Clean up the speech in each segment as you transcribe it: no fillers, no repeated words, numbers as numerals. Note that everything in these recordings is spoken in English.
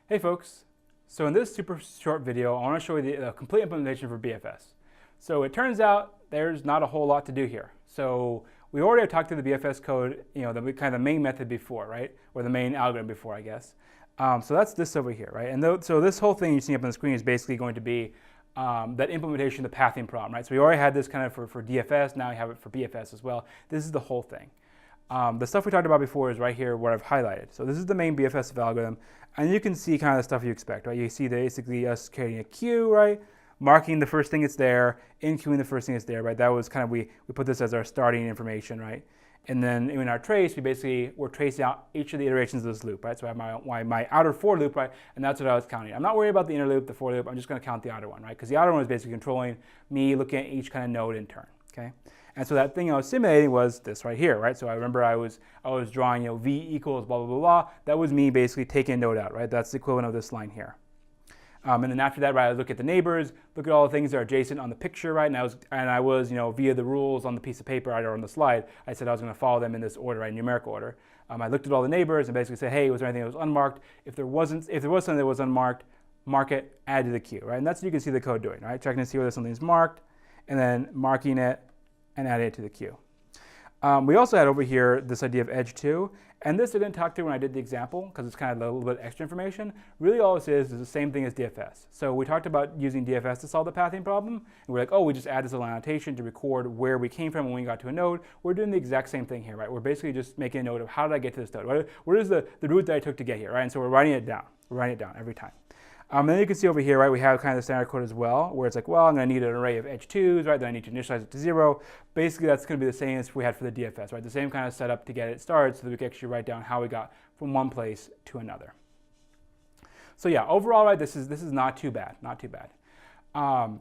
Hey folks, so in this super short video, I want to show you the complete implementation for BFS. So it turns out there's not a whole lot to do here. So we already have talked through the BFS code, the kind of main method before, right? Or the main algorithm before, I guess. So that's this over here, right? And so this whole thing you see up on the screen is basically going to be that implementation of the pathing problem, right? So we already had this kind of for DFS, now we have it for BFS as well. This is the whole thing. The stuff we talked about before is right here where I've highlighted. So this is the main BFS algorithm, and you can see kind of the stuff you expect, right? You see basically us creating a queue, right? Marking the first thing that's there, enqueuing the first thing that's there, right? That was kind of, we put this as our starting information, right? And then in our trace, we're tracing out each of the iterations of this loop, right? So I have my outer for loop, right? And that's what I was counting. I'm not worried about the inner loop, the for loop. I'm just going to count the outer one, right? Because the outer one is basically controlling me looking at each kind of node in turn, okay? And so that thing I was simulating was this right here, right? So I remember I was drawing, v equals blah, blah, blah, blah. That was me basically taking a node out, right? That's the equivalent of this line here. And then after that, right, I look at the neighbors, look at all the things that are adjacent on the picture, right? And I was, via the rules on the piece of paper, right, or on the slide, I said I was going to follow them in this order, right, numerical order. I looked at all the neighbors and basically said, hey, was there anything that was unmarked? If there was something that was unmarked, mark it, add to the queue, right? And that's what you can see the code doing, right? Checking to see whether something's marked, and then marking it and adding it to the queue. We also had over here this idea of edge 2, and this I didn't talk to when I did the example because it's kind of a little bit extra information. Really all this is the same thing as DFS. So we talked about using DFS to solve the pathing problem, and we're like, oh, we just add this little annotation to record where we came from when we got to a node. We're doing the exact same thing here, right? We're basically just making a note of how did I get to this node? What is the route that I took to get here, right? And so we're writing it down. We're writing it down every time. And then you can see over here, right, we have kind of the standard code as well, where it's like, well, I'm going to need an array of edge 2s, right, then I need to initialize it to 0. Basically, that's going to be the same as we had for the DFS, right, the same kind of setup to get it started so that we can actually write down how we got from one place to another. So yeah, overall, right, this is not too bad, not too bad.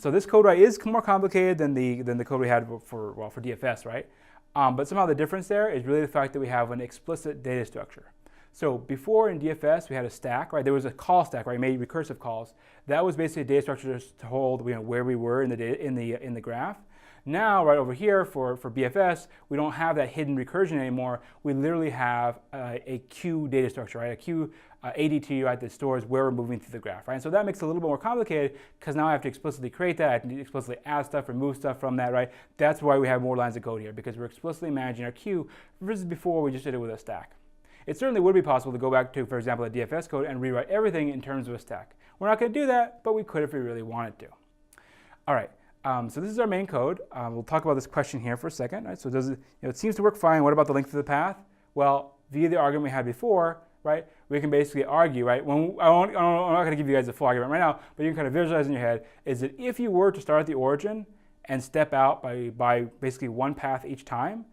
So this code, right, is more complicated than the code we had for DFS, right? But somehow the difference there is really the fact that we have an explicit data structure. So before in DFS, we had a stack, right? There was a call stack, right? We made recursive calls. That was basically a data structure to hold, where we were in the graph. Now, right over here for BFS, we don't have that hidden recursion anymore. We literally have a queue data structure, right? A queue ADT, right, that stores where we're moving through the graph, right? And so that makes it a little bit more complicated because now I have to explicitly create that. I have to explicitly add stuff, remove stuff from that, right? That's why we have more lines of code here, because we're explicitly managing our queue versus before we just did it with a stack. It certainly would be possible to go back to, for example, a DFS code and rewrite everything in terms of a stack. We're not going to do that, but we could if we really wanted to. All right, so this is our main code. We'll talk about this question here for a second. Right? So it seems to work fine. What about the length of the path? Well, via the argument we had before, right, we can basically argue, right? I'm not going to give you guys a full argument right now, but you can kind of visualize in your head, is that if you were to start at the origin and step out by basically one path each time,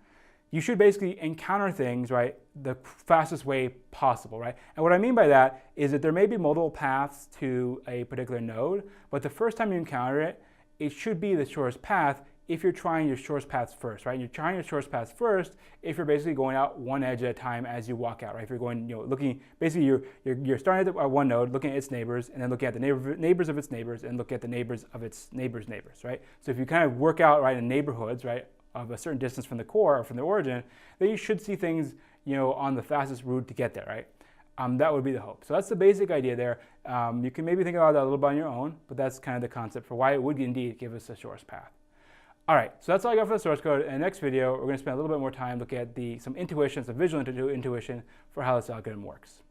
you should basically encounter things, right, the fastest way possible, right? And what I mean by that is that there may be multiple paths to a particular node, but the first time you encounter it, it should be the shortest path if you're trying your shortest paths first, right? You're trying your shortest paths first if you're basically going out one edge at a time as you walk out, right? If you're going, looking, basically you're starting at one node, looking at its neighbors, and then looking at the neighbors of its neighbors, and look at the neighbors of its neighbors' neighbors, right? So if you kind of work out, right, in neighborhoods, right, of a certain distance from the core or from the origin, then you should see things, on the fastest route to get there, right? That would be the hope. So that's the basic idea there. You can maybe think about that a little bit on your own, but that's kind of the concept for why it would indeed give us the shortest path. All right, so that's all I got for the source code. In the next video, we're going to spend a little bit more time looking at some intuition, some visual intuition for how this algorithm works.